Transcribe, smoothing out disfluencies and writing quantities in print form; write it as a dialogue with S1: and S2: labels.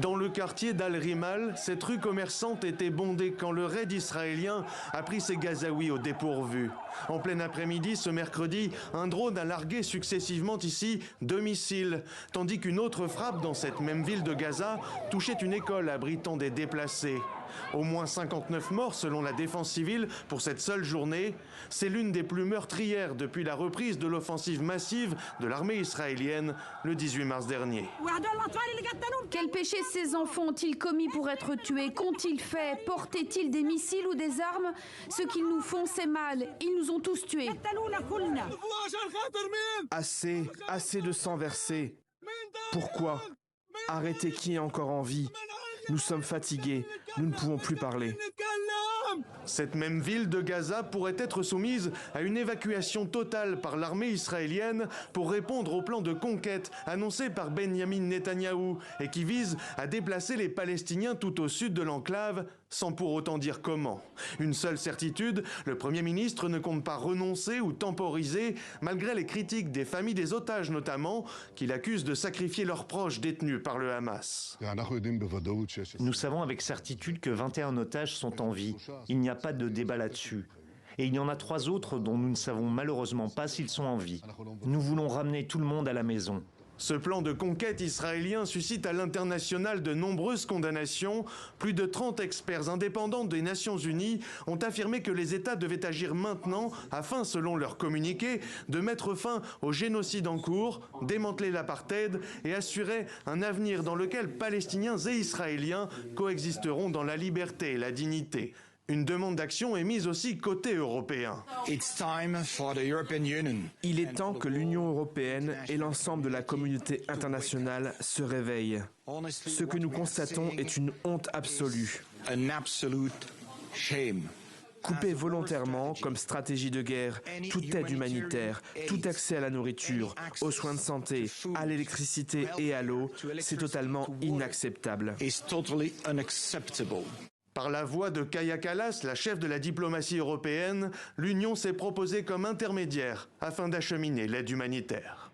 S1: Dans le quartier d'Al-Rimal, cette rue commerçante était bondée quand le raid israélien a pris ses Gazaouis au dépourvu. En plein après-midi, ce mercredi, un drone a largué successivement ici 2 missiles, tandis qu'une autre frappe dans cette même ville de Gaza touchait une école abritant des déplacés. Au moins 59 morts selon la défense civile pour cette seule journée. C'est l'une des plus meurtrières depuis la reprise de l'offensive massive de l'armée israélienne le 18 mars dernier.
S2: Quel péché ces enfants ont-ils commis pour être tués? Qu'ont-ils fait? Portaient-ils des missiles ou des armes? Ce qu'ils nous font, c'est mal. Ils nous ont tous tués.
S3: Assez de sang versé. Pourquoi? Arrêtez qui est encore en vie. Nous sommes fatigués, nous ne pouvons plus parler.
S1: Cette même ville de Gaza pourrait être soumise à une évacuation totale par l'armée israélienne pour répondre au plan de conquête annoncé par Benyamin Netanyahou et qui vise à déplacer les Palestiniens tout au sud de l'enclave sans pour autant dire comment. Une seule certitude, le Premier ministre ne compte pas renoncer ou temporiser malgré les critiques des familles des otages notamment, qui l'accusent de sacrifier leurs proches détenus par le Hamas.
S4: Nous savons avec certitude que 21 otages sont en vie. Il n'y a pas de débat là-dessus. Et il y en a 3 autres dont nous ne savons malheureusement pas s'ils sont en vie. Nous voulons ramener tout le monde à la maison.
S1: Ce plan de conquête israélien suscite à l'international de nombreuses condamnations. Plus de 30 experts indépendants des Nations Unies ont affirmé que les États devaient agir maintenant afin, selon leur communiqué, de mettre fin au génocide en cours, démanteler l'apartheid et assurer un avenir dans lequel Palestiniens et Israéliens coexisteront dans la liberté et la dignité. Une demande d'action est mise aussi côté européen.
S3: Il est temps que l'Union européenne et l'ensemble de la communauté internationale se réveillent. Ce que nous constatons est une honte absolue. Couper volontairement, comme stratégie de guerre, toute aide humanitaire, tout accès à la nourriture, aux soins de santé, à l'électricité et à l'eau, c'est totalement inacceptable.
S1: Par la voix de Kaja Kallas, la chef de la diplomatie européenne, l'Union s'est proposée comme intermédiaire afin d'acheminer l'aide humanitaire.